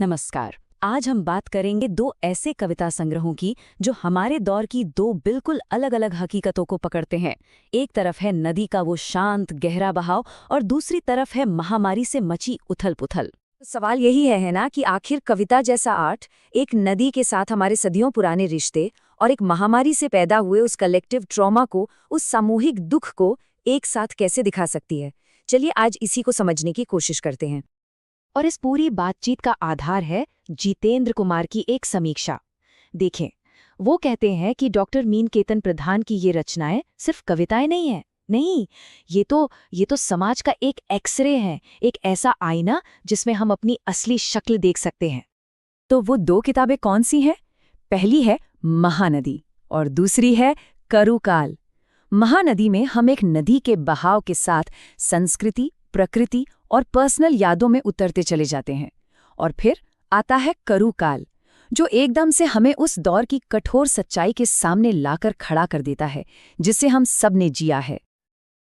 नमस्कार। आज हम बात करेंगे दो ऐसे कविता संग्रहों की जो हमारे दौर की दो बिल्कुल अलग-अलग हकीकतों को पकड़ते हैं। एक तरफ है नदी का वो शांत गहरा बहाव और दूसरी तरफ है महामारी से मची उथल-पुथल। सवाल यही है ना कि आखिर कविता जैसा आर्ट एक नदी के साथ हमारे सदियों पुराने रिश्ते और एक महामारी से पैदा हुए उस कलेक्टिव ट्रॉमा को, उस सामूहिक दुख को एक साथ कैसे दिखा सकती है। चलिए आज इसी को समझने की कोशिश करते हैं। और इस पूरी बातचीत का आधार है जितेंद्र कुमार की एक समीक्षा। देखें, वो कहते हैं कि डॉक्टर मीनकेतन प्रधान की ये रचनाएं सिर्फ कविताएं नहीं हैं। नहीं, ये तो समाज का एक एक्सरे है, एक ऐसा आईना जिसमें हम अपनी असली शक्ल देख सकते हैं। तो वो दो किताबें कौन सी हैं? पहली है महानदी और दूसरी है करुकाल। महानदी में हम एक नदी के बहाव के साथ संस्कृति, प्रकृति और पर्सनल यादों में उतरते चले जाते हैं। और फिर आता है करुकाल, जो एकदम से हमें उस दौर की कठोर सच्चाई के सामने लाकर खड़ा कर देता है जिसे हम सब ने जिया है।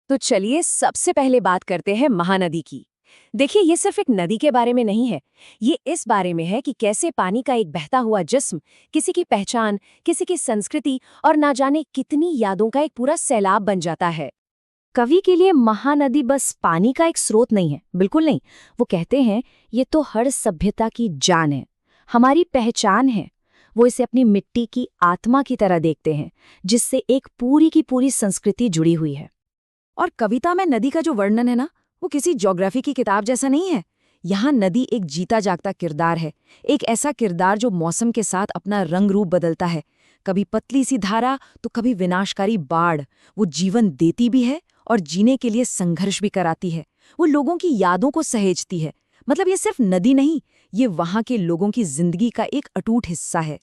तो चलिए सबसे पहले बात करते हैं महानदी की। देखिए, ये सिर्फ एक नदी के बारे में नहीं है, ये इस बारे में है कि कैसे पानी का एक बहता हुआ जिस्म किसी की पहचान, किसी की संस्कृति और ना जाने कितनी यादों का एक पूरा सैलाब बन जाता है। कवि के लिए महानदी बस पानी का एक स्रोत नहीं है, बिल्कुल नहीं। वो कहते हैं ये तो हर सभ्यता की जान है, हमारी पहचान है। वो इसे अपनी मिट्टी की आत्मा की तरह देखते हैं, जिससे एक पूरी की पूरी संस्कृति जुड़ी हुई है। और कविता में नदी का जो वर्णन है ना, वो किसी ज्योग्राफी की किताब जैसा नहीं है। यहाँ नदी एक जीता जागता किरदार है, एक ऐसा किरदार जो मौसम के साथ अपना रंग रूप बदलता है। कभी पतली सी धारा तो कभी विनाशकारी बाढ़। वो जीवन देती भी है और जीने के लिए संघर्ष भी कराती है। वो लोगों की यादों को सहेजती है। मतलब ये सिर्फ नदी नहीं, ये वहाँ के लोगों की जिंदगी का एक अटूट हिस्सा है।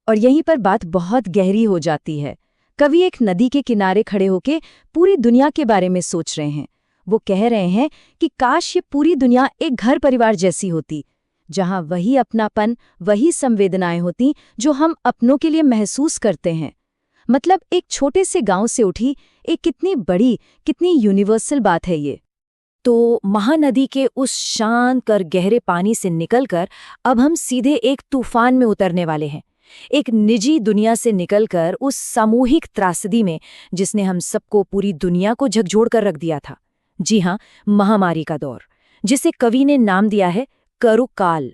और यहीं पर बात बहुत गहरी हो जाती है। कवि एक नदी के किनारे खड़े होके पूरी दुनिया के बारे में सोच रहे हैं। वो कह रहे हैं कि काश ये पूरी दुनिया एक घर परिवार जैसी होती, जहां वही अपनापन, वही संवेदनाएं होती जो हम अपनों के लिए महसूस करते हैं। मतलब एक छोटे से गांव से उठी एक कितनी बड़ी, कितनी यूनिवर्सल बात है ये। तो महानदी के उस शांत और गहरे पानी से निकलकर अब हम सीधे एक तूफान में उतरने वाले हैं, एक निजी दुनिया से निकलकर उस सामूहिक त्रासदी में जिसने हम सबको, पूरी दुनिया को झकझोर कर रख दिया था। जी हाँ, महामारी का दौर, जिसे कवि ने नाम दिया है करुकाल।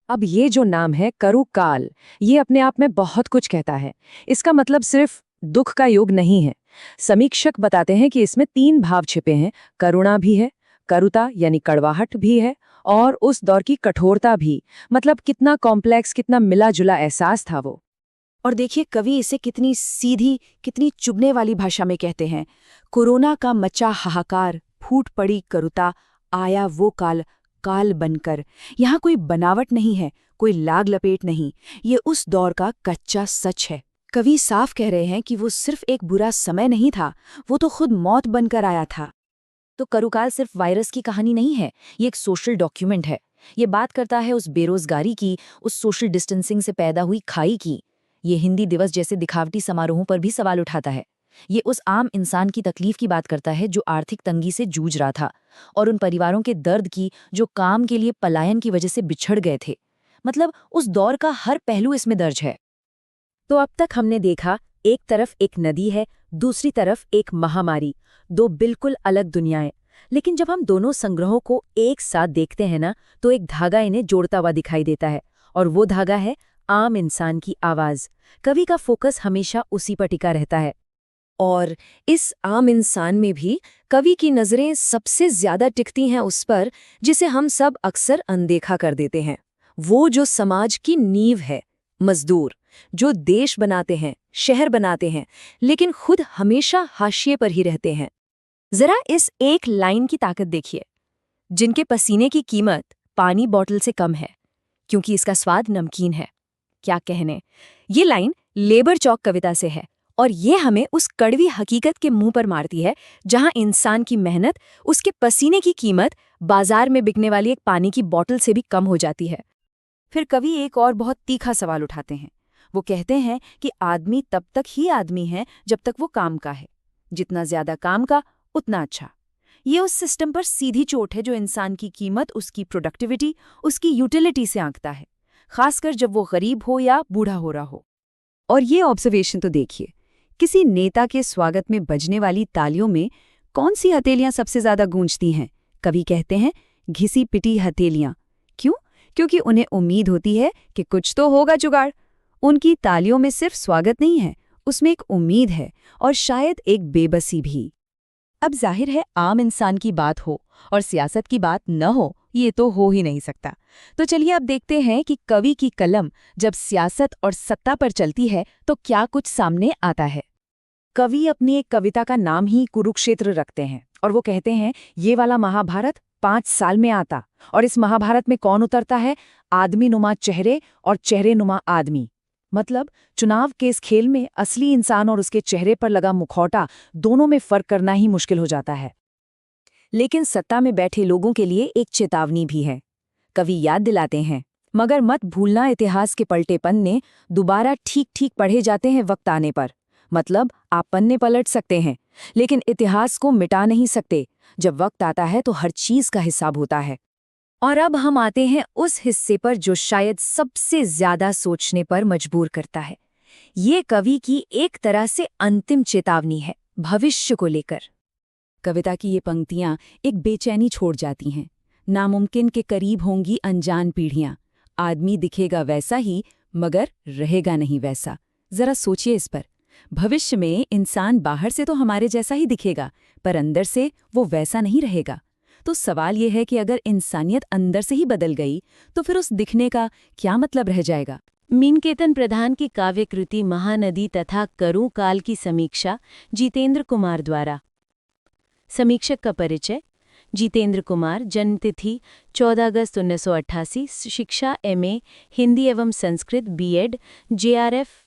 अब ये जो नाम है करुकाल, ये अपने आप में बहुत कुछ कहता है। इसका मतलब सिर्फ दुख का योग नहीं है। समीक्षक बताते हैं कि इसमें 3 भाव छिपे हैं। करुणा भी है, करुता यानी कड़वाहट भी है, और उस दौर की कठोरता भी। मतलब कितना कॉम्प्लेक्स, कितना मिला जुला एहसास था वो। और देखिए, कवि इसे कितनी सीधी, कितनी चुभने वाली भाषा में कहते हैं। कोरोना का मचा हाहाकार, फूट पड़ी करुता, आया वो काल, काल बनकर। यहाँ कोई बनावट नहीं है, कोई लाग लपेट नहीं, ये उस दौर का कच्चा सच है। कवि साफ कह रहे हैं कि वो सिर्फ एक बुरा समय नहीं था, वो तो खुद मौत बनकर आया था। तो करुकाल सिर्फ वायरस की कहानी नहीं है, ये एक सोशल डॉक्यूमेंट है। ये बात करता है उस बेरोजगारी की, उस सोशल डिस्टेंसिंग से पैदा हुई खाई की। ये हिंदी दिवस जैसे दिखावटी समारोहों पर भी सवाल उठाता है। ये उस आम इंसान की तकलीफ की बात करता है जो आर्थिक तंगी से जूझ रहा था, और उन परिवारों के दर्द की जो काम के लिए पलायन की वजह से बिछड़ गए थे। मतलब उस दौर का हर पहलू इसमें दर्ज है। तो अब तक हमने देखा, एक तरफ एक नदी है, दूसरी तरफ एक महामारी, दो बिल्कुल अलग दुनियाएं। लेकिन जब हम दोनों संग्रहों को एक साथ देखते हैं ना, तो एक धागा इन्हें जोड़ता हुआ दिखाई देता है, और वो धागा है आम इंसान की आवाज। कवि का फोकस हमेशा उसी पर टिका रहता है। और इस आम इंसान में भी कवि की नज़रें सबसे ज्यादा टिकती हैं उस पर जिसे हम सब अक्सर अनदेखा कर देते हैं। वो जो समाज की नींव है, मजदूर, जो देश बनाते हैं, शहर बनाते हैं, लेकिन खुद हमेशा हाशिए पर ही रहते हैं। जरा इस एक लाइन की ताकत देखिए, जिनके पसीने की कीमत पानी बॉटल से कम है, क्योंकि इसका स्वाद नमकीन है। क्या कहने। ये लाइन लेबर चौक कविता से है, और ये हमें उस कड़वी हकीकत के मुंह पर मारती है जहां इंसान की मेहनत, उसके पसीने की कीमत बाजार में बिकने वाली एक पानी की बोतल से भी कम हो जाती है। फिर कवि एक और बहुत तीखा सवाल उठाते हैं। वो कहते हैं कि आदमी तब तक ही आदमी है जब तक वो काम का है। जितना ज्यादा काम का, उतना अच्छा। ये उस सिस्टम पर सीधी चोट है जो इंसान की कीमत उसकी प्रोडक्टिविटी, उसकी यूटिलिटी से आंकता है, खासकर जब वो गरीब हो या बूढ़ा हो रहा हो। और ये ऑब्जर्वेशन तो देखिए, किसी नेता के स्वागत में बजने वाली तालियों में कौन सी हथेलियां सबसे ज्यादा गूंजती हैं? कवि कहते हैं घिसी पिटी हथेलियां। क्यों? क्योंकि उन्हें उम्मीद होती है कि कुछ तो होगा जुगाड़। उनकी तालियों में सिर्फ स्वागत नहीं है, उसमें एक उम्मीद है और शायद एक बेबसी भी। अब जाहिर है आम इंसान की बात हो और सियासत की बात न हो, ये तो हो ही नहीं सकता। तो चलिए अब देखते हैं कि कवि की कलम जब सियासत और सत्ता पर चलती है तो क्या कुछ सामने आता है। कवि अपनी एक कविता का नाम ही कुरुक्षेत्र रखते हैं और वो कहते हैं ये वाला महाभारत 5 साल में आता। और इस महाभारत में कौन उतरता है? आदमी नुमा चेहरे और चेहरे नुमा आदमी। मतलब चुनाव के इस खेल में असली इंसान और उसके चेहरे पर लगा मुखौटा, दोनों में फर्क करना ही मुश्किल हो जाता है। लेकिन सत्ता में बैठे लोगों के लिए एक चेतावनी भी है। कवि याद दिलाते हैं, मगर मत भूलना इतिहास के पलटे पन्ने दोबारा ठीक ठीक पढ़े जाते हैं वक्त आने पर। मतलब आप पन्ने पलट सकते हैं, लेकिन इतिहास को मिटा नहीं सकते। जब वक्त आता है तो हर चीज का हिसाब होता है। और अब हम आते हैं उस हिस्से पर जो शायद सबसे ज्यादा सोचने पर मजबूर करता है। ये कवि की एक तरह से अंतिम चेतावनी है, भविष्य को लेकर। कविता की ये पंक्तियां एक बेचैनी छोड़ जाती हैं। नामुमकिन के करीब होंगी अनजान पीढ़ियां। आदमी दिखेगा वैसा ही, मगर रहेगा नहीं वैसा। जरा सोचिए इस पर। भविष्य में इंसान बाहर से तो हमारे जैसा ही दिखेगा, पर अंदर से वो वैसा नहीं रहेगा। तो सवाल ये है कि अगर इंसानियत अंदर से ही बदल गई तो फिर उस दिखने का क्या मतलब रह जाएगा। मीनकेतन प्रधान की काव्य कृति महानदी तथा करूं काल की समीक्षा, जितेंद्र कुमार द्वारा। समीक्षक का परिचय। जितेंद्र कुमार, जन्मतिथि 14 अगस्त 1988, शिक्षा MA हिंदी एवं Sanskrit B.Ed, JRF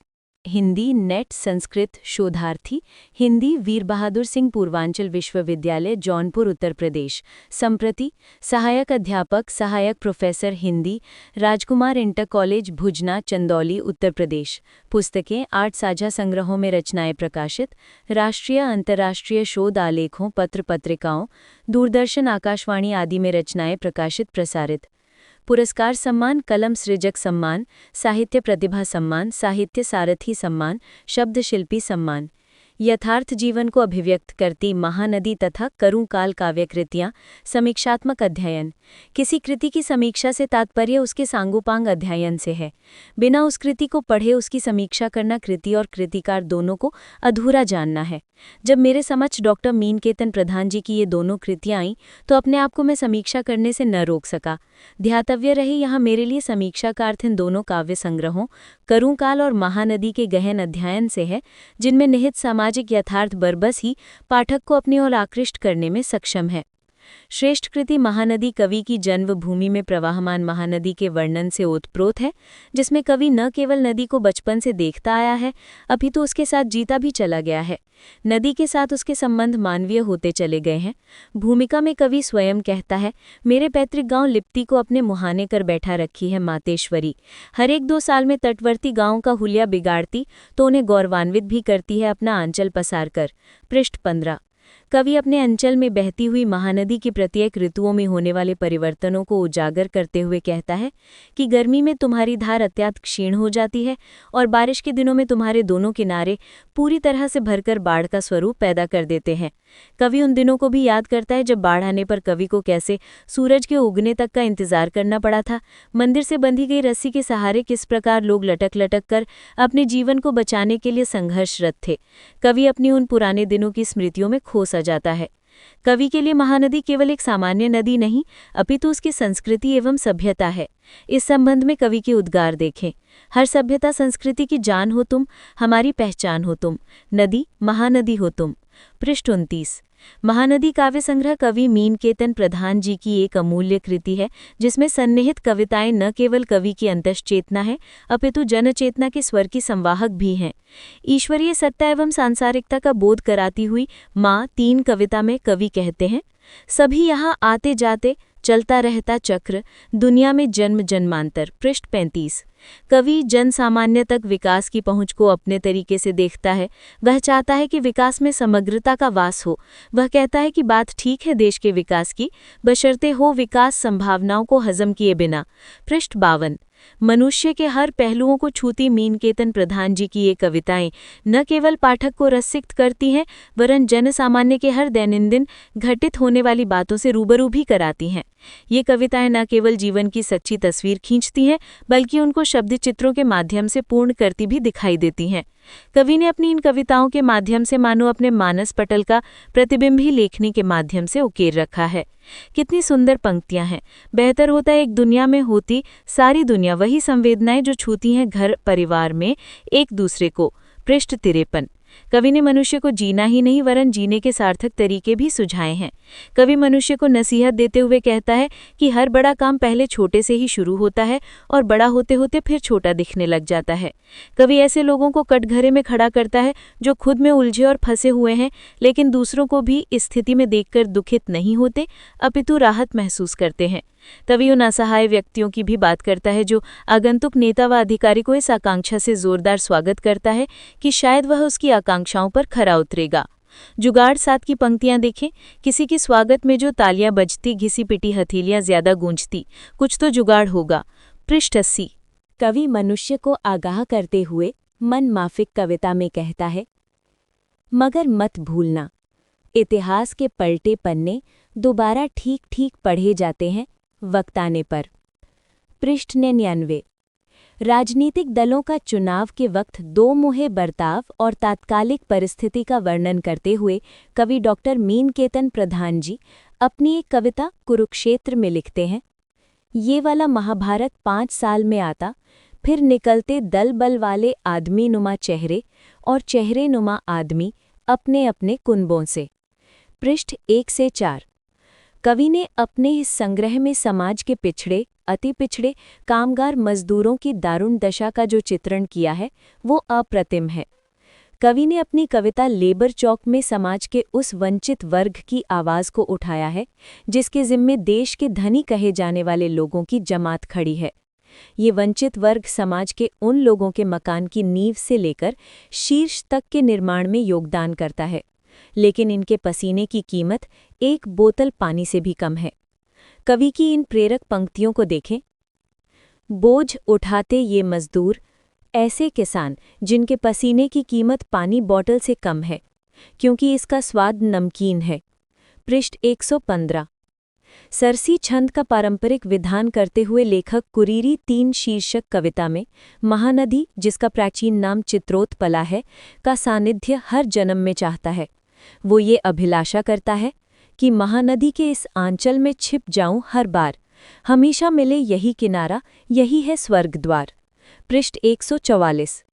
Hindi, net Sanskrit शोधार्थी, हिंदी वीर बहादुर सिंह पूर्वांचल विश्वविद्यालय जौनपुर उत्तर प्रदेश। संप्रति सहायक अध्यापक, सहायक प्रोफेसर हिंदी, राजकुमार इंटर कॉलेज भुजना चंदौली उत्तर प्रदेश। पुस्तकें 8 साझा संग्रहों में रचनाएं प्रकाशित, राष्ट्रीय अंतर्राष्ट्रीय शोध आलेखों, पत्र पत्रिकाओं, दूरदर्शन आकाशवाणी आदि में रचनाएं प्रकाशित प्रसारित। पुरस्कार सम्मान, कलम सृजक सम्मान, साहित्य प्रतिभा सम्मान, साहित्य सारथी सम्मान, शब्द शिल्पी सम्मान। यथार्थ जीवन को अभिव्यक्त करती महानदी तथा करूं काल काव्यकृतियाँ। समीक्षात्मक अध्ययन। किसी कृति की समीक्षा से तात्पर्य उसके सांगोपांग अध्ययन से है। बिना उस कृति को पढ़े उसकी समीक्षा करना कृति और कृतिकार दोनों को अधूरा जानना है। जब मेरे समक्ष डॉक्टर मीनकेतन प्रधान जी की ये दोनों कृतियाँ आईं तो अपने आप को मैं समीक्षा करने से न रोक सका। ध्यातव्य रहे यहाँ मेरे लिए समीक्षा का अर्थ इन दोनों काव्य संग्रहों करूं काल और महानदी के गहन अध्ययन से है, जिनमें निहित सामाजिक यथार्थ बरबस ही पाठक को अपनी ओर आकृष्ट करने में सक्षम है। श्रेष्ठ कृति महानदी कवि की जन्मभूमि में प्रवाहमान महानदी के वर्णन से ओतप्रोत है, जिसमें कवि न केवल नदी को बचपन से देखता आया है, अपितु उसके साथ जीता भी चला गया है। नदी के साथ उसके संबंध मानवीय होते चले गए हैं। भूमिका में कवि स्वयं कहता है, मेरे पैतृक गांव लिप्ति को अपने मुहाने कर बैठा रखी है मातेश्वरी। हर 1-2 साल में तटवर्ती गांवों का हुलिया बिगाड़ती तो उन्हें गौरवान्वित भी करती है अपना आंचल पसार कर। पृष्ठ 15। कवि अपने अंचल में बहती हुई महानदी की प्रत्येक ऋतुओं में होने वाले परिवर्तनों को उजागर करते हुए कहता है कि गर्मी में तुम्हारी धार अत्यंत क्षीण हो जाती है और बारिश के दिनों में तुम्हारे दोनों किनारे पूरी तरह से भरकर बाढ़ का स्वरूप पैदा कर देते हैं। कवि उन दिनों को भी याद करता है जब बाढ़ आने पर कवि को कैसे सूरज के उगने तक का इंतजार करना पड़ा था। मंदिर से बंधी गई रस्सी के सहारे किस प्रकार लोग लटक लटक कर अपने जीवन को बचाने के लिए संघर्षरत थे। कवि अपनी उन पुराने दिनों की स्मृतियों में खो सा जाता है। कवि के लिए महानदी केवल एक सामान्य नदी नहीं, अपितु उसकी संस्कृति एवं सभ्यता है। इस संबंध में कवि के उद्गार देखें। हर सभ्यता संस्कृति की जान हो तुम, हमारी पहचान हो तुम, नदी महानदी हो तुम। पृष्ठ 29। महानदी काव्य संग्रह कवि मीनकेतन प्रधान जी की एक अमूल्य कृति है, जिसमें सन्निहित कविताएं न केवल कवि की अंतश्चेतना है, अपितु जनचेतना के स्वर की संवाहक भी हैं। ईश्वरीय सत्ता एवं सांसारिकता का बोध कराती हुई माँ 3 कविता में कवि कहते हैं, सभी यहाँ आते जाते चलता रहता चक्र, दुनिया में जन्म जन्मांतर। पृष्ठ 35। कवि जन सामान्य तक विकास की पहुंच को अपने तरीके से देखता है। वह चाहता है कि विकास में समग्रता का वास हो। वह कहता है कि बात ठीक है देश के विकास की, बशर्ते हो विकास संभावनाओं को हजम किए बिना। पृष्ठ 52। मनुष्य के हर पहलुओं को छूती मीनकेतन प्रधान जी की ये कविताएं न केवल पाठक को रसिक्त करती हैं, वरन जनसामान्य के हर दैनंदिन घटित होने वाली बातों से रूबरू भी कराती हैं। ये कविताएं न केवल जीवन की सच्ची तस्वीर खींचती हैं, बल्कि उनको शब्द चित्रों के माध्यम से पूर्ण करती भी दिखाई देती हैं। कवि ने अपनी इन कविताओं के माध्यम से मानो अपने मानस पटल का प्रतिबिंब ही लेखनी के माध्यम से उकेर रखा है। कितनी सुंदर पंक्तियां हैं। बेहतर होता है एक दुनिया में होती सारी दुनिया वही संवेदनाएं जो छूती हैं घर परिवार में एक दूसरे को। पृष्ठ 53। कवि ने मनुष्य को जीना ही नहीं वरन जीने के सार्थक तरीके भी सुझाए हैं। कवि मनुष्य को नसीहत देते हुए कहता है कि हर बड़ा काम पहले छोटे से ही शुरू होता है और बड़ा होते होते फिर छोटा दिखने लग जाता है। कवि ऐसे लोगों को कटघरे में खड़ा करता है जो खुद में उलझे और फंसे हुए हैं, लेकिन दूसरों को भी इस स्थिति में देखकर दुखित नहीं होते, अपितु राहत महसूस करते हैं। कवि उन असहाय व्यक्तियों की भी बात करता है जो आगंतुक नेता व अधिकारी को इस आकांक्षा से जोरदार स्वागत करता है कि शायद वह उसकी आकांक्षाओं पर खरा उतरेगा। जुगाड़ 7 की पंक्तियां देखें। किसी के स्वागत में जो तालियां बजती, घिसी पिटी हथेलियां ज्यादा गूंजती, कुछ तो जुगाड़ होगा। पृष्ठ 80। कवि मनुष्य को आगाह करते हुए मन माफिक कविता में कहता है, मगर मत भूलना, इतिहास के पलटे पन्ने दोबारा ठीक ठीक पढ़े जाते हैं वक्त आने पर। पृष्ठ 99। राजनीतिक दलों का चुनाव के वक्त दो मुहे बर्ताव और तात्कालिक परिस्थिति का वर्णन करते हुए कवि डॉक्टर मीनकेतन प्रधान जी अपनी एक कविता कुरुक्षेत्र में लिखते हैं, ये वाला महाभारत 5 साल में आता, फिर निकलते दल बल वाले आदमी नुमा चेहरे और चेहरे नुमा आदमी अपने अपने कुनबों से। पृष्ठ 1 से 4। कवि ने अपने इस संग्रह में समाज के पिछड़े, अति पिछड़े कामगार मजदूरों की दारुण दशा का जो चित्रण किया है वो अप्रतिम है। कवि ने अपनी कविता लेबर चौक में समाज के उस वंचित वर्ग की आवाज़ को उठाया है जिसके जिम्मे देश के धनी कहे जाने वाले लोगों की जमात खड़ी है। ये वंचित वर्ग समाज के उन लोगों के मकान की नींव से लेकर शीर्ष तक के निर्माण में योगदान करता है, लेकिन इनके पसीने की कीमत एक बोतल पानी से भी कम है। कवि की इन प्रेरक पंक्तियों को देखें। बोझ उठाते ये मजदूर, ऐसे किसान जिनके पसीने की कीमत पानी बोतल से कम है, क्योंकि इसका स्वाद नमकीन है। पृष्ठ 115। सरसी छंद का पारंपरिक विधान करते हुए लेखक कुरीरी 3 शीर्षक कविता में महानदी, जिसका प्राचीन नाम चित्रोत्पला है, का सानिध्य हर जन्म में चाहता है। वो ये अभिलाषा करता है कि महानदी के इस आंचल में छिप जाऊं हर बार, हमेशा मिले यही किनारा, यही है स्वर्ग द्वार। पृष्ठ 144।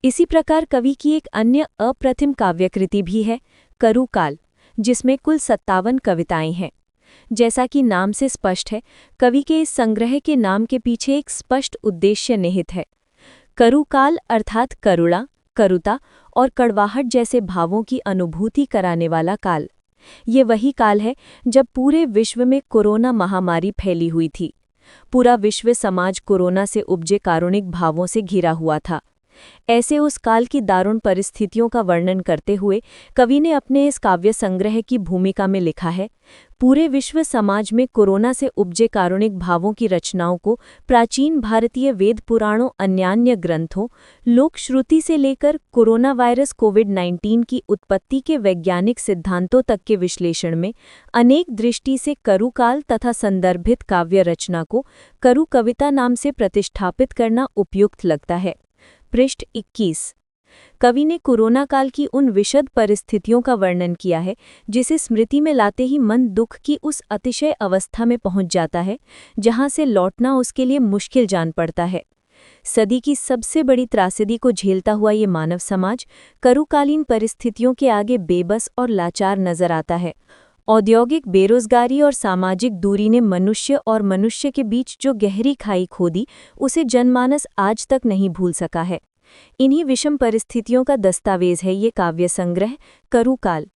इसी प्रकार कवि की एक अन्य अप्रतिम काव्यकृति भी है, करुकाल, जिसमें कुल 57 कविताएं हैं। जैसा कि नाम से स्पष्ट है, कवि के इस संग्रह के नाम के पीछे एक स्पष्ट उद्देश्य निहित है। करुकाल अर्थात करुणा, करुता और कड़वाहट जैसे भावों की अनुभूति कराने वाला काल। ये वही काल है जब पूरे विश्व में कोरोना महामारी फैली हुई थी। पूरा विश्व समाज कोरोना से उपजे कारुणिक भावों से घिरा हुआ था। ऐसे उस काल की दारुण परिस्थितियों का वर्णन करते हुए कवि ने अपने इस काव्य संग्रह की भूमिका में लिखा है, पूरे विश्व समाज में कोरोना से उपजे कारुणिक भावों की रचनाओं को प्राचीन भारतीय वेद पुराणों, अन्यान्य ग्रंथों, लोक श्रुति से लेकर कोरोना वायरस कोविड-19 की उत्पत्ति के वैज्ञानिक सिद्धांतों तक के विश्लेषण में अनेक दृष्टि से करुकाल तथा संदर्भित काव्य रचना को करु कविता नाम से प्रतिष्ठापित करना उपयुक्त लगता है। पृष्ठ 21। कवि ने कोरोना काल की उन विशद परिस्थितियों का वर्णन किया है जिसे स्मृति में लाते ही मन दुख की उस अतिशय अवस्था में पहुंच जाता है जहां से लौटना उसके लिए मुश्किल जान पड़ता है। सदी की सबसे बड़ी त्रासदी को झेलता हुआ ये मानव समाज करुकालीन परिस्थितियों के आगे बेबस और लाचार नजर आता है। औद्योगिक बेरोजगारी और सामाजिक दूरी ने मनुष्य और मनुष्य के बीच जो गहरी खाई खोदी, उसे जनमानस आज तक नहीं भूल सका है। इन्हीं विषम परिस्थितियों का दस्तावेज है ये काव्य संग्रह करुकाल।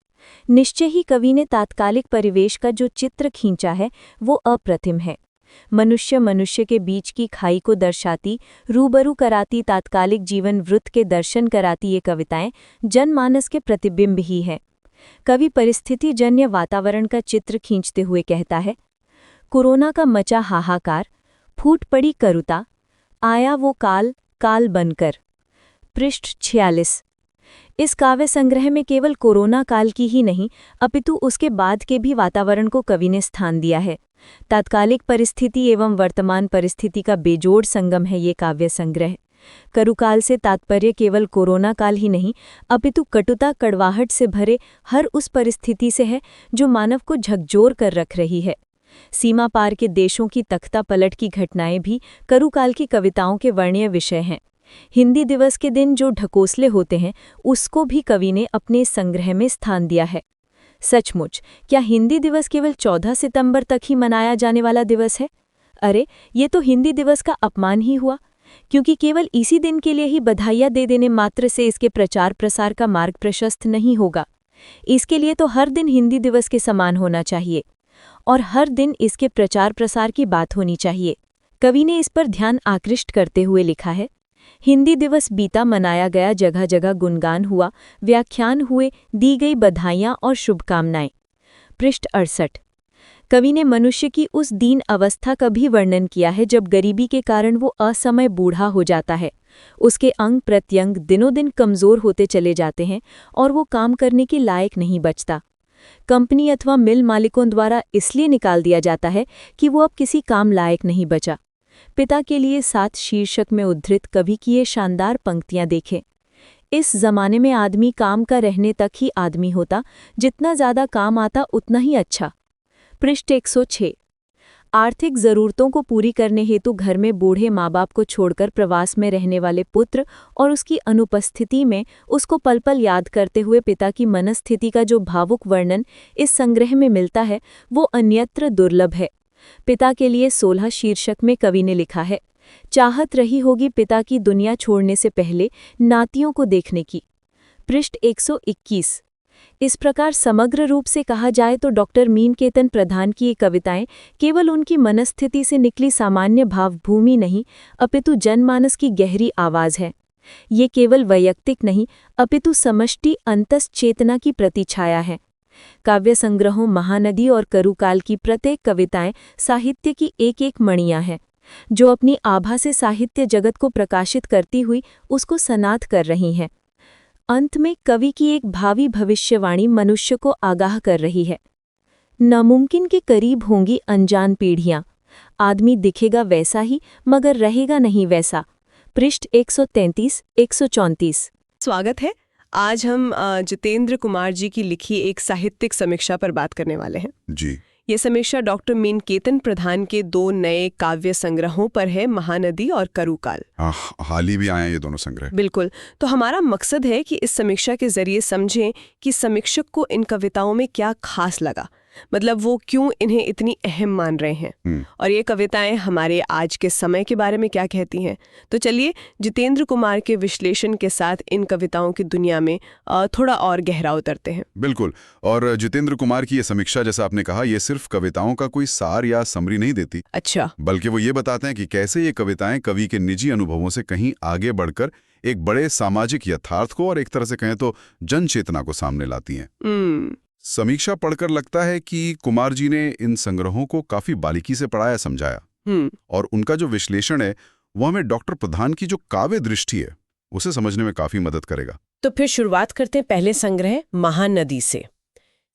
निश्चय ही कवि ने तात्कालिक परिवेश का जो चित्र खींचा है वो अप्रतिम है। मनुष्य के बीच की खाई को दर्शाती, रूबरू कराती, तात्कालिक जीवन वृत्त के दर्शन कराती ये कविताएं जनमानस के प्रतिबिंब ही हैं। कवि परिस्थितिजन्य वातावरण का चित्र खींचते हुए कहता है, कोरोना का मचा हाहाकार, फूट पड़ी करुता, आया वो काल काल बनकर। पृष्ठ 46। इस काव्य संग्रह में केवल कोरोना काल की ही नहीं अपितु उसके बाद के भी वातावरण को कवि ने स्थान दिया है। तात्कालिक परिस्थिति एवं वर्तमान परिस्थिति का बेजोड़ संगम है ये काव्य संग्रह। करुकाल से तात्पर्य केवल कोरोना काल ही नहीं अपितु कटुता कड़वाहट से भरे हर उस परिस्थिति से है जो मानव को झकझोर कर रख रही है। सीमा पार के देशों की तख्ता पलट की घटनाएं भी करुकाल की कविताओं के वर्ण्य विषय हैं। हिंदी दिवस के दिन जो ढकोसले होते हैं उसको भी कवि ने अपने संग्रह में स्थान दिया है। सचमुच क्या हिंदी दिवस केवल 14 सितंबर तक ही मनाया जाने वाला दिवस है? अरे ये तो हिंदी दिवस का अपमान ही हुआ, क्योंकि केवल इसी दिन के लिए ही बधाइयाँ दे देने मात्र से इसके प्रचार प्रसार का मार्ग प्रशस्त नहीं होगा। इसके लिए तो हर दिन हिंदी दिवस के समान होना चाहिए और हर दिन इसके प्रचार प्रसार की बात होनी चाहिए। कवि ने इस पर ध्यान आकृष्ट करते हुए लिखा है, हिंदी दिवस बीता मनाया गया, जगह जगह गुणगान हुआ, व्याख्यान हुए, दी गई बधाइयाँ और शुभकामनाएं। पृष्ठ 68। कवि ने मनुष्य की उस दीन अवस्था का भी वर्णन किया है जब गरीबी के कारण वो असमय बूढ़ा हो जाता है। उसके अंग प्रत्यंग दिनों दिन कमज़ोर होते चले जाते हैं और वो काम करने के लायक नहीं बचता। कंपनी अथवा मिल मालिकों द्वारा इसलिए निकाल दिया जाता है कि वो अब किसी काम लायक नहीं बचा। पिता के लिए 7 शीर्षक में उद्धृत कवि की ये शानदार पंक्तियां देखें। इस जमाने में आदमी काम का रहने तक ही आदमी होता, जितना ज़्यादा काम आता उतना ही अच्छा। पृष्ठ 106। आर्थिक ज़रूरतों को पूरी करने हेतु घर में बूढ़े माँ बाप को छोड़कर प्रवास में रहने वाले पुत्र और उसकी अनुपस्थिति में उसको पल पल याद करते हुए पिता की मनस्थिति का जो भावुक वर्णन इस संग्रह में मिलता है वो अन्यत्र दुर्लभ है। पिता के लिए 16 शीर्षक में कवि ने लिखा है, चाहत रही होगी पिता की दुनिया छोड़ने से पहले नातियों को देखने की। पृष्ठ 121। इस प्रकार समग्र रूप से कहा जाए तो डॉक्टर मीनकेतन प्रधान की ये कविताएं केवल उनकी मनस्थिति से निकली सामान्य भावभूमि नहीं अपितु जनमानस की गहरी आवाज़ है। ये केवल वैयक्तिक नहीं अपितु समष्टि अंतश्चेतना की प्रतिछाया है। काव्य संग्रहों महानदी और करुकाल की प्रत्येक कविताएं साहित्य की एक एक मणियां हैं जो अपनी आभा से साहित्य जगत को प्रकाशित करती हुई उसको सनाथ कर रही हैं। अंत में कवि की एक भावी भविष्यवाणी मनुष्य को आगाह कर रही है, नामुमकिन के करीब होंगी अनजान पीढ़ियां, आदमी दिखेगा वैसा ही मगर रहेगा नहीं वैसा। पृष्ठ 133-134। स्वागत है। आज हम जितेंद्र कुमार जी की लिखी एक साहित्यिक समीक्षा पर बात करने वाले हैं। जी। ये समीक्षा डॉक्टर मीनकेतन प्रधान के 2 नए काव्य संग्रहों पर है, महानदी और करुकाल। हाल ही भी आए हैं ये दोनों संग्रह। बिल्कुल। तो हमारा मकसद है कि इस समीक्षा के जरिए समझें कि समीक्षक को इन कविताओं में क्या खास लगा, मतलब वो क्यों इन्हें इतनी अहम मान रहे हैं और ये कविताएं हमारे आज के समय के बारे में क्या कहती हैं। तो चलिए जितेंद्र कुमार के विश्लेषण के साथ इन कविताओं की दुनिया में थोड़ा और गहरा उतरते हैं। बिल्कुल। और जितेंद्र कुमार की ये समीक्षा, जैसा आपने कहा, ये सिर्फ कविताओं का कोई सार या समरी नहीं देती। अच्छा। बल्कि वो ये बताते हैं कि कैसे ये कविताएं कवि के निजी अनुभवों से कहीं आगे बढ़कर एक बड़े सामाजिक यथार्थ को और एक तरह से कहें तो जन चेतना को सामने लाती हैं। समीक्षा पढ़कर लगता है कि कुमार जी ने इन संग्रहों को काफी बारीकी से पढ़ाया समझाया और उनका जो विश्लेषण है वो हमें डॉक्टर प्रधान की जो काव्य दृष्टि है उसे समझने में काफी मदद करेगा। तो फिर शुरुआत करते हैं पहले संग्रह महानदी से।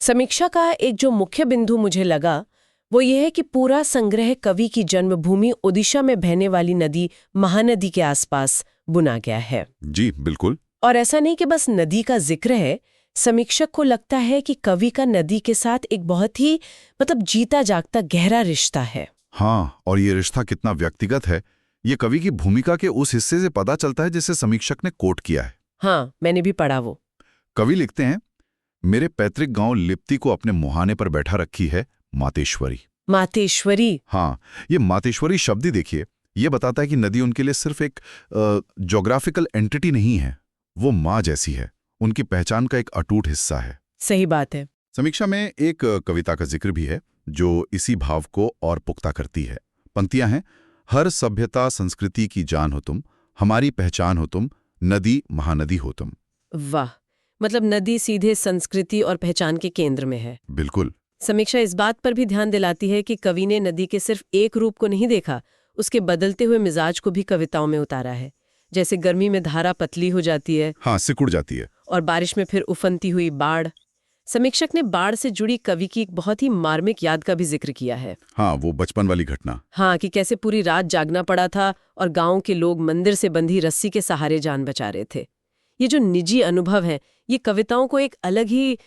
समीक्षा का एक जो मुख्य बिंदु मुझे लगा वो ये है कि पूरा संग्रह कवि की जन्मभूमि ओडिशा में बहने वाली नदी महानदी के आसपास बुना गया है। जी बिल्कुल। और ऐसा नहीं कि बस नदी का जिक्र है, समीक्षक को लगता है कि कवि का नदी के साथ एक बहुत ही जीता जागता गहरा रिश्ता है। हाँ, और ये रिश्ता कितना व्यक्तिगत है ये कवि की भूमिका के उस हिस्से से पता चलता है जिसे समीक्षक ने कोट किया है। हाँ, मैंने भी पढ़ा वो। कवि लिखते हैं, मेरे पैतृक गांव लिप्ति को अपने मुहाने पर बैठा रखी है मातेश्वरी। मातेश्वरी। हाँ, ये मातेश्वरी शब्द ही देखिए, ये बताता है कि नदी उनके लिए सिर्फ एक ज्योग्राफिकल एंटिटी नहीं है, वो माँ जैसी है, उनकी पहचान का एक अटूट हिस्सा है। सही बात है। समीक्षा में एक कविता का जिक्र भी है जो इसी भाव को और पुख्ता करती है। पंक्तियां हैं, हर सभ्यता संस्कृति की जान हो तुम, हमारी पहचान हो तुम, नदी महानदी हो तुम। वाह, मतलब नदी सीधे संस्कृति और पहचान के केंद्र में है। बिल्कुल। समीक्षा इस बात पर भी ध्यान दिलाती है कि कवि ने नदी के सिर्फ एक रूप को नहीं देखा, उसके बदलते हुए मिजाज को भी कविताओं में उतारा है। जैसे गर्मी में धारा पतली हो जाती है, हाँ, सिकुड़ जाती है, और बारिश में फिर उफनती हुई बाढ़। समीक्षक ने बाढ़ से जुड़ी कवि की एक बहुत ही मार्मिक याद का भी जिक्र किया है। हाँ, वो बचपन वाली घटना। हाँ, कि कैसे पूरी रात जागना पड़ा था और गांव के लोग मंदिर से बंधी रस्सी के सहारे जान बचा रहे थे। ये जो निजी अनुभव है, ये कविताओं को एक अलग ही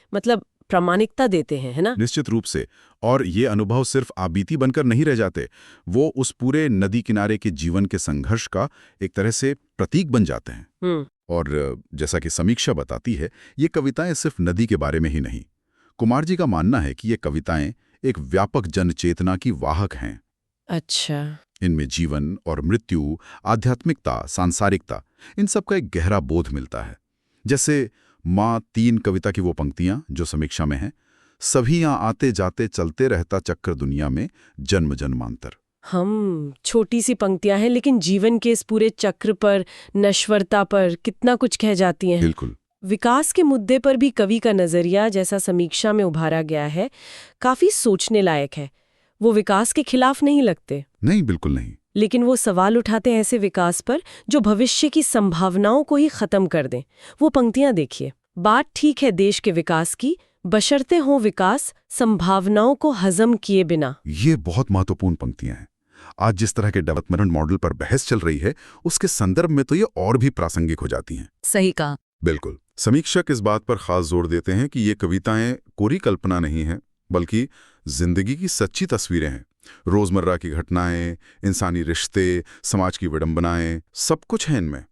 प्रामाणिकता देते हैं, है ना? निश्चित रूप से। और ये अनुभव सिर्फ आबीती बनकर नहीं रह जाते, वो उस पूरे नदी किनारे के जीवन के संघर्ष का एक तरह से प्रतीक बन जाते हैं। और जैसा कि समीक्षा बताती है, ये कविताएं सिर्फ नदी के बारे में ही नहीं। कुमार जी का मानना है कि ये कविताएं एक व्यापक जनचेतना की वाहक हैं। अच्छा। इनमें जीवन और मृत्यु, आध्यात्मिकता, सांसारिकता, इन सब का एक गहरा बोध मिलता है। जैसे माँ 3 कविता की वो पंक्तियां जो समीक्षा में हैं, सभी यहाँ आते जाते चलते रहता चक्र दुनिया में, जन्म जन्मांतर। छोटी सी पंक्तियां हैं, लेकिन जीवन के इस पूरे चक्र पर, नश्वरता पर कितना कुछ कह जाती हैं। बिल्कुल। विकास के मुद्दे पर भी कवि का नजरिया, जैसा समीक्षा में उभारा गया है, काफी सोचने लायक है। वो विकास के खिलाफ नहीं लगते। नहीं, बिल्कुल नहीं। लेकिन वो सवाल उठाते हैं ऐसे विकास पर जो भविष्य की संभावनाओं को ही खत्म कर दें। वो पंक्तियां देखिए, बात ठीक है देश के विकास की, बशर्ते हो विकास संभावनाओं को हजम किए बिना। ये बहुत महत्वपूर्ण पंक्तियां हैं। आज जिस तरह के डेवलपमेंट मॉडल पर बहस चल रही है, उसके संदर्भ में तो ये और भी प्रासंगिक हो जाती हैं। सही कहा। बिल्कुल। समीक्षक इस बात पर खास जोर देते हैं कि ये कविताएं कोरी कल्पना नहीं है, बल्कि जिंदगी की सच्ची तस्वीरें हैं। रोजमर्रा की घटनाएं, इंसानी रिश्ते, समाज की विडंबनाएं, सब कुछ है इनमें।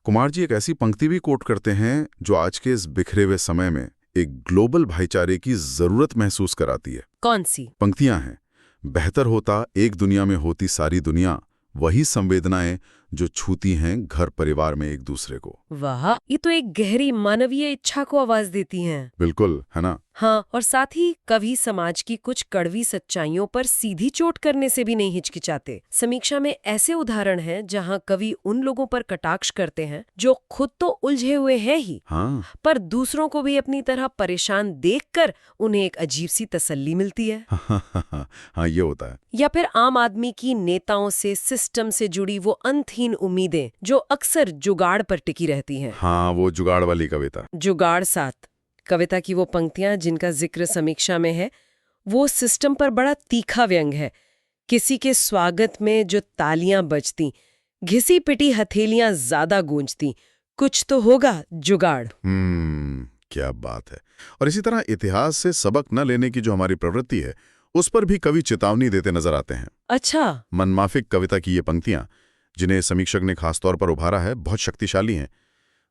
कुमार जी एक ऐसी पंक्ति भी कोट करते हैं जो आज के इस बिखरे हुए समय में एक ग्लोबल भाईचारे की जरूरत महसूस कराती है। कौन सी पंक्तियां हैं, बेहतर होता एक दुनिया में होती सारी दुनिया, वही संवेदनाएं जो छूती हैं घर परिवार में एक दूसरे को। वाह, ये तो एक गहरी मानवीय इच्छा को आवाज देती हैं। बिल्कुल, है ना? हाँ, और साथ ही कवि समाज की कुछ कड़वी सच्चाइयों पर सीधी चोट करने से भी नहीं हिचकिचाते। समीक्षा में ऐसे उदाहरण हैं जहाँ कवि उन लोगों पर कटाक्ष करते हैं जो खुद तो उलझे हुए हैं ही, हाँ। पर दूसरों को भी अपनी तरह परेशान देखकर उन्हें एक अजीब सी तसल्ली मिलती है। हाँ, ये होता है। या फिर आम आदमी की नेताओं से, सिस्टम से जुड़ी वो अंतहीन उम्मीदें जो अक्सर जुगाड़ पर टिकी रहती हैं। हाँ, वो जुगाड़ वाली कविता। जुगाड़ साथ कविता की वो पंक्तियां जिनका जिक्र समीक्षा में है, वो सिस्टम पर बड़ा तीखा व्यंग है। किसी के स्वागत में जो तालियां बजती, घिसी पिटी हथेलियां ज्यादा गूंजती, कुछ तो होगा जुगाड़। क्या बात है। और इसी तरह इतिहास से सबक न लेने की जो हमारी प्रवृत्ति है, उस पर भी कवि चेतावनी देते नजर आते हैं। अच्छा। मनमाफिक कविता की ये पंक्तियां, जिन्हें समीक्षक ने खासतौर पर उभारा है, बहुत शक्तिशाली हैं।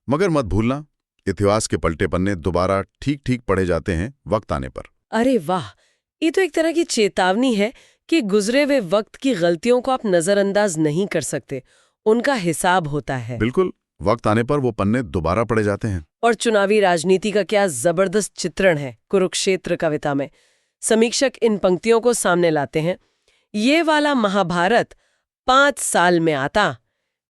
मगर मत भूलना, इतिहास के पलटे पन्ने दोबारा ठीक ठीक पढ़े जाते हैं वक्त आने पर। अरे वाह, ये तो एक तरह की चेतावनी है कि गुजरे हुए वक्त की गलतियों को आप नजरअंदाज नहीं कर सकते, उनका हिसाब होता है। बिल्कुल, वक्त आने पर वो पन्ने दोबारा पढ़े जाते हैं। और चुनावी राजनीति का क्या जबरदस्त चित्रण है कुरुक्षेत्र कविता में। समीक्षक इन पंक्तियों को सामने लाते हैं, ये वाला महाभारत 5 साल में आता,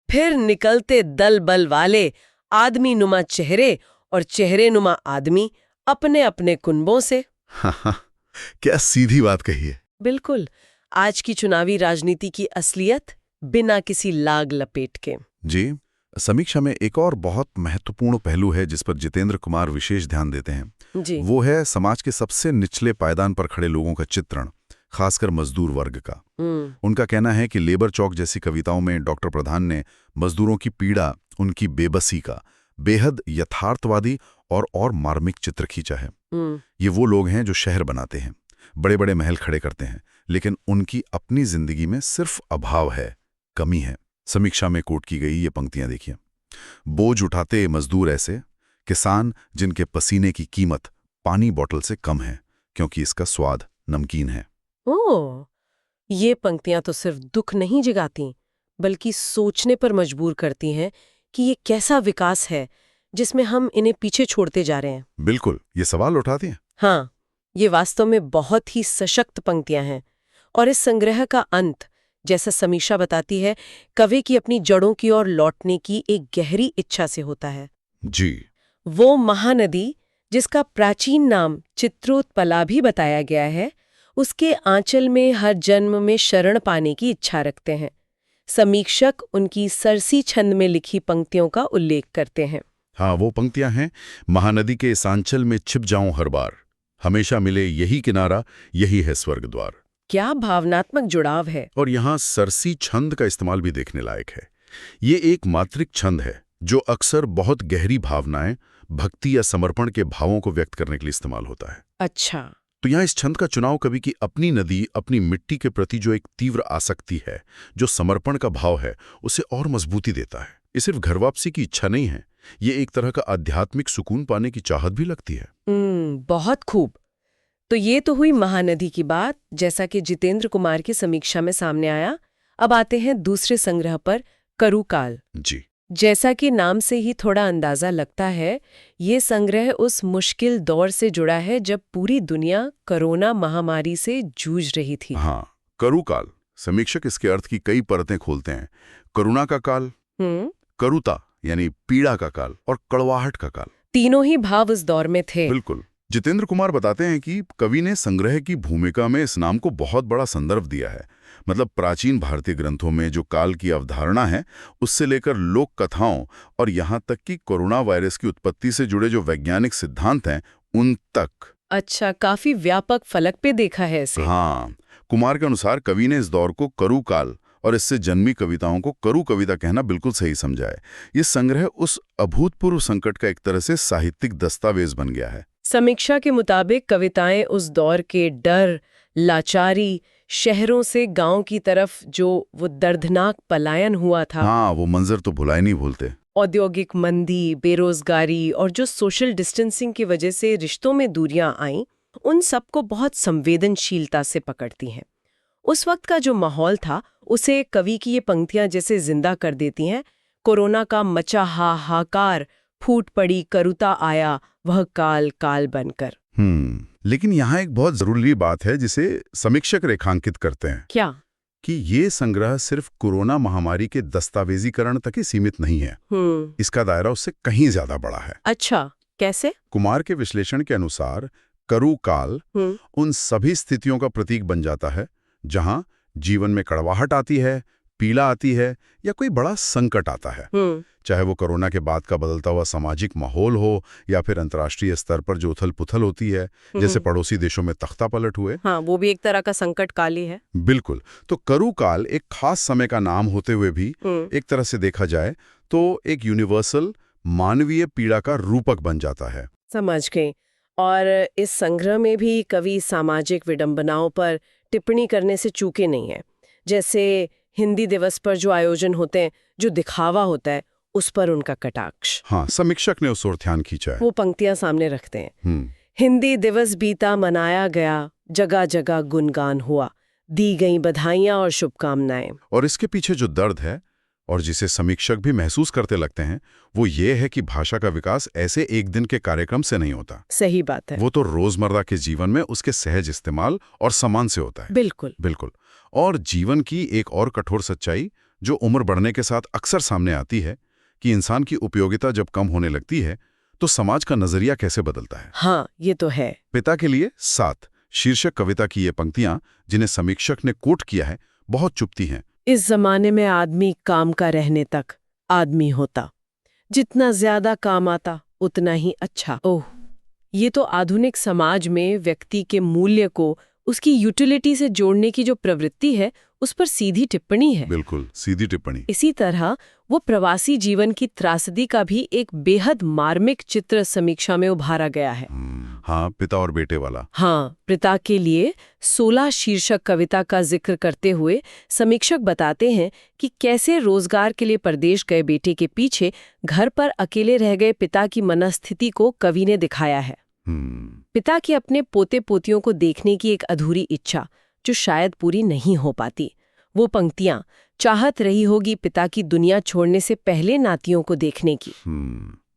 फिर निकलते दल बल वाले, आदमी नुमा चेहरे और चेहरे नुमा आदमी, अपने अपने कुनबों से। क्या सीधी बात कही है। बिल्कुल, आज की चुनावी राजनीति की असलियत बिना किसी लाग लपेट के। जी। समीक्षा में एक और बहुत महत्वपूर्ण पहलू है जिस पर जितेंद्र कुमार विशेष ध्यान देते हैं जी। वो है समाज के सबसे निचले पायदान पर खड़े लोगों का चित्रण, खासकर मजदूर वर्ग का। उनका कहना है कि लेबर चौक जैसी कविताओं में डॉक्टर प्रधान ने मजदूरों की पीड़ा, उनकी बेबसी का बेहद यथार्थवादी और मार्मिक चित्र खींचा है। ये वो लोग हैं जो शहर बनाते हैं, बड़े बड़े महल खड़े करते हैं, लेकिन उनकी अपनी जिंदगी में सिर्फ अभाव है, कमी है। समीक्षा में कोट की गई ये पंक्तियां देखिए, बोझ उठाते मजदूर ऐसे, किसान जिनके पसीने की कीमत पानी बोतल से कम है क्योंकि इसका स्वाद नमकीन है। ओह, ये पंक्तियां तो सिर्फ दुख नहीं जगाती, बल्कि सोचने पर मजबूर करती हैं कि ये कैसा विकास है जिसमें हम इन्हें पीछे छोड़ते जा रहे हैं? बिल्कुल, ये सवाल उठाती हैं। हाँ, ये वास्तव में बहुत ही सशक्त पंक्तियां हैं। और इस संग्रह का अंत, जैसा समीक्षा बताती है, कवि की अपनी जड़ों की ओर लौटने की एक गहरी इच्छा से होता है। जी। वो महानदी, जिसका प्राचीन नाम चित्रोत्पला भी बताया गया है, उसके आंचल में हर जन्म में शरण पाने की इच्छा रखते हैं। समीक्षक उनकी सरसी छंद में लिखी पंक्तियों का उल्लेख करते हैं। हाँ, वो पंक्तियां हैं, महानदी के इस आंचल में छिप जाऊं हर बार, हमेशा मिले यही किनारा, यही है स्वर्ग द्वार। क्या भावनात्मक जुड़ाव है। और यहाँ सरसी छंद का इस्तेमाल भी देखने लायक है। ये एक मात्रिक छंद है जो अक्सर बहुत गहरी भावनाएं, भक्ति या समर्पण के भावों को व्यक्त करने के लिए इस्तेमाल होता है। अच्छा। तो यहाँ इस छंद का चुनाव कवि की अपनी नदी, अपनी मिट्टी के प्रति जो एक तीव्र आसक्ति है, जो समर्पण का भाव है, उसे और मजबूती देता है। ये सिर्फ घर वापसी की इच्छा नहीं है, ये एक तरह का आध्यात्मिक सुकून पाने की चाहत भी लगती है। बहुत खूब। तो ये तो हुई महानदी की बात, जैसा कि जितेंद्र कुमार की समीक्षा में सामने आया। अब आते हैं दूसरे संग्रह पर, करुकाल। जी। जैसा कि नाम से ही थोड़ा अंदाजा लगता है, ये संग्रह उस मुश्किल दौर से जुड़ा है जब पूरी दुनिया कोरोना महामारी से जूझ रही थी। हाँ, करुकाल। समीक्षक इसके अर्थ की कई परतें खोलते हैं। करुणा का काल, करुता यानी पीड़ा का काल, और कड़वाहट का काल। तीनों ही भाव उस दौर में थे। बिल्कुल। जितेंद्र कुमार बताते हैं कि कवि ने संग्रह की भूमिका में इस नाम को बहुत बड़ा संदर्भ दिया है। मतलब प्राचीन भारतीय ग्रंथों में जो काल की अवधारणा है, उससे लेकर लोक कथाओं और यहाँ तक कि कोरोना वायरस की उत्पत्ति से जुड़े जो वैज्ञानिक सिद्धांत हैं, उन तक। अच्छा, काफी व्यापक फलक पे देखा है इसे। हाँ, कुमार के अनुसार कवि ने इस दौर को करु काल और इससे जन्मी कविताओं को करु कविता कहना बिल्कुल सही समझा है। ये संग्रह उस अभूतपूर्व संकट का एक तरह से साहित्यिक दस्तावेज बन गया है। समीक्षा के मुताबिक कविताएं उस दौर के डर, लाचारी, शहरों से गांव की तरफ जो वो दर्दनाक पलायन हुआ था, हाँ, वो मंजर तो भुलाए नहीं भूलते। औद्योगिक मंदी, बेरोजगारी और जो सोशल डिस्टेंसिंग की वजह से रिश्तों में दूरियां आईं, उन सबको बहुत संवेदनशीलता से पकड़ती हैं। उस वक्त का जो माहौल था, उसे कवि की ये पंक्तियां जैसे जिंदा कर देती हैं। कोरोना का मचा हाहाकार, फूट पड़ी करुता आया, वह काल काल बनकर। लेकिन यहाँ एक बहुत जरूरी बात है जिसे समीक्षक रेखांकित करते हैं। क्या? कि ये संग्रह सिर्फ कोरोना महामारी के दस्तावेजीकरण तक ही सीमित नहीं है। इसका दायरा उससे कहीं ज्यादा बड़ा है। अच्छा, कैसे? कुमार के विश्लेषण के अनुसार करु काल उन सभी स्थितियों का प्रतीक बन जाता है जहां जीवन में कड़वाहट आती है, पीड़ा आती है या कोई बड़ा संकट आता है। चाहे वो कोरोना के बाद का बदलता हुआ सामाजिक माहौल हो या फिर अंतर्राष्ट्रीय स्तर पर जो उथल पुथल होती है, जैसे पड़ोसी देशों में तख्ता पलट हुए। हाँ, वो भी एक तरह का संकट काल ही है। बिल्कुल। तो करु काल एक खास समय का नाम होते हुए भी एक तरह से देखा जाए तो एक यूनिवर्सल मानवीय पीड़ा का रूपक बन जाता है। समझ गई। और इस संग्रह में भी कवि सामाजिक विडंबनाओं पर टिप्पणी करने से चूके नहीं है। जैसे हिंदी दिवस पर जो आयोजन होते हैं, जो दिखावा होता है, उस पर उनका कटाक्ष। हाँ, समीक्षक ने उस ओर ध्यान खींचा है। वो पंक्तियां सामने रखते हैं। हिंदी दिवस बीता मनाया गया, जगह जगह गुणगान हुआ, दी गई बधाइयां और शुभकामनाएं। और इसके पीछे जो दर्द है और जिसे समीक्षक भी महसूस करते लगते हैं, वो ये है कि भाषा का विकास ऐसे एक दिन के कार्यक्रम से नहीं होता। सही बात है। वो तो रोजमर्रा के जीवन में उसके सहज इस्तेमाल और सम्मान से होता है। बिल्कुल बिल्कुल। और जीवन की एक और कठोर सच्चाई जो उम्र बढ़ने के साथ अक्सर सामने आती है कि इंसान की उपयोगिता जब कम होने लगती है तो समाज का नजरिया कैसे बदलता है। हाँ, ये तो है। पिता के लिए साथ शीर्षक कविता की ये पंक्तियां जिन्हें समीक्षक ने कोट किया है, बहुत चुभती हैं। इस जमाने में आदमी काम का रहने तक आदमी होता, जितना ज्यादा काम आता उतना ही अच्छा। ओह, ये तो आधुनिक समाज में व्यक्ति के मूल्य को उसकी यूटिलिटी से जोड़ने की जो प्रवृत्ति है, उस पर सीधी टिप्पणी है। बिल्कुल, सीधी टिप्पणी। इसी तरह वो प्रवासी जीवन की त्रासदी का भी एक बेहद मार्मिक चित्र समीक्षा में उभारा गया है। हाँ, पिता और बेटे वाला। हाँ, पिता के लिए 16 शीर्षक कविता का जिक्र करते हुए समीक्षक बताते हैं कि कैसे रोजगार के लिए परदेश गए बेटे के पीछे घर पर अकेले रह गए पिता की मनस्थिति को कवि ने दिखाया है। पिता की अपने पोते पोतियों को देखने की एक अधूरी इच्छा जो शायद पूरी नहीं हो पाती। वो पंक्तियां, चाहत रही होगी पिता की दुनिया छोड़ने से पहले नातियों को देखने की।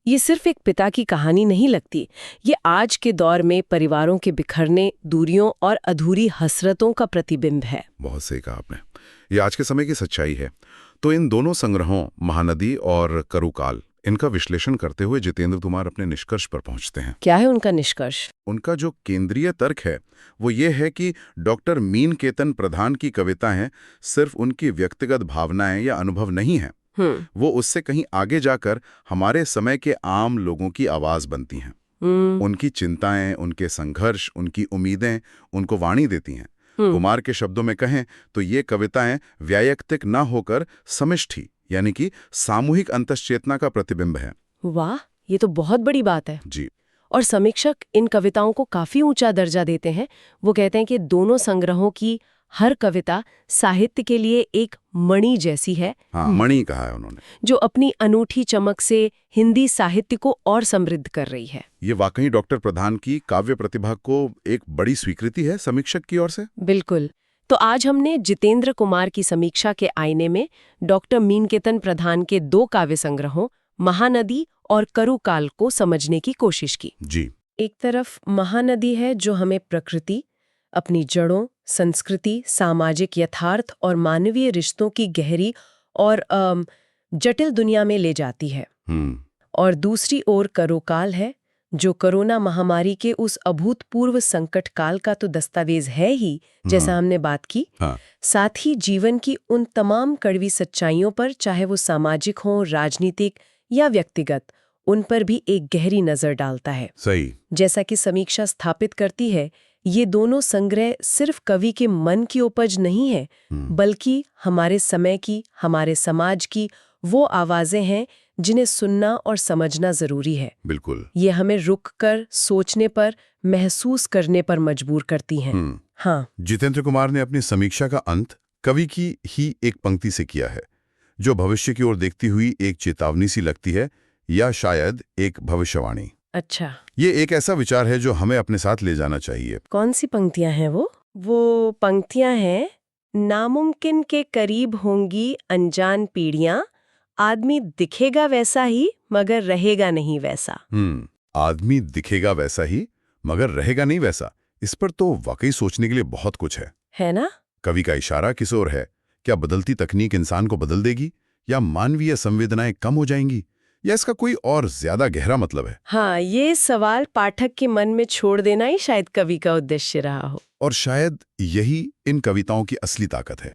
ये सिर्फ एक पिता की कहानी नहीं लगती, ये आज के दौर में परिवारों के बिखरने, दूरियों और अधूरी हसरतों का प्रतिबिंब है। बहुत सही कहा आपने। ये आज के समय की सच्चाई है। तो इन दोनों संग्रहों महानदी और करुकाल, इनका विश्लेषण करते हुए जितेंद्र कुमार अपने निष्कर्ष पर पहुंचते हैं। क्या है उनका निष्कर्ष? उनका जो केंद्रीय तर्क है वो ये है कि डॉक्टर मीनकेतन प्रधान की कविताएं सिर्फ उनकी व्यक्तिगत भावनाएं या अनुभव नहीं हैं, वो उससे कहीं आगे जाकर हमारे समय के आम लोगों की आवाज बनती हैं। उनकी चिंताएं, उनके संघर्ष, उनकी उम्मीदें उनको वाणी देती हैं। कुमार के शब्दों में कहें तो ये कविताएं वैयक्तिक न होकर समष्टि यानी कि सामूहिक अंतश्चेतना का प्रतिबिंब है। वाह, ये तो बहुत बड़ी बात है जी। और समीक्षक इन कविताओं को काफी ऊंचा दर्जा देते हैं। वो कहते हैं कि दोनों संग्रहों की हर कविता साहित्य के लिए एक मणि जैसी है। हाँ, मणि कहा है उन्होंने, जो अपनी अनूठी चमक से हिंदी साहित्य को और समृद्ध कर रही है। ये वाकई डॉक्टर प्रधान की काव्य प्रतिभा को एक बड़ी स्वीकृति है समीक्षक की ओर से। बिल्कुल। तो आज हमने जितेंद्र कुमार की समीक्षा के आईने में डॉक्टर मीनकेतन प्रधान के 2 काव्य संग्रहों महानदी और करुकाल को समझने की कोशिश की। जी। एक तरफ महानदी है जो हमें प्रकृति, अपनी जड़ों, संस्कृति, सामाजिक यथार्थ और मानवीय रिश्तों की गहरी और जटिल दुनिया में ले जाती है। और दूसरी ओर करुकाल है जो कोरोना महामारी के उस अभूतपूर्व संकट काल का तो दस्तावेज है ही, जैसा हमने बात की। हाँ। साथ ही जीवन की उन तमाम कड़वी सच्चाइयों पर, चाहे वो सामाजिक हों, राजनीतिक या व्यक्तिगत, उन पर भी एक गहरी नजर डालता है। सही। जैसा कि समीक्षा स्थापित करती है, ये दोनों संग्रह सिर्फ कवि के मन की उपज नहीं है, बल्कि हमारे समय की, हमारे समाज की वो आवाजें हैं जिन्हें सुनना और समझना जरूरी है। बिल्कुल। ये हमें रुककर सोचने पर, महसूस करने पर मजबूर करती हैं। हाँ। जितेंद्र कुमार ने अपनी समीक्षा का अंत कवि की ही एक पंक्ति से किया है, जो भविष्य की ओर देखती हुई एक चेतावनी सी लगती है, या शायद एक भविष्यवाणी। अच्छा। ये एक ऐसा विचार है जो हमें अपने साथ ले जाना चाहिए। कौन सी पंक्तियां हैं वो? वो पंक्तियां हैं, नामुमकिन के करीब होंगी अनजान पीढ़ियां, आदमी दिखेगा वैसा ही मगर रहेगा नहीं वैसा। आदमी दिखेगा वैसा ही मगर रहेगा नहीं वैसा। इस पर तो वाकई सोचने के लिए बहुत कुछ है ना? कवि का इशारा किस ओर है? क्या बदलती तकनीक इंसान को बदल देगी, या मानवीय संवेदनाएं कम हो जाएंगी, या इसका कोई और ज्यादा गहरा मतलब है? हाँ, ये सवाल पाठक के मन में छोड़ देना ही शायद कवि का उद्देश्य रहा हो। और शायद यही इन कविताओं की असली ताकत है।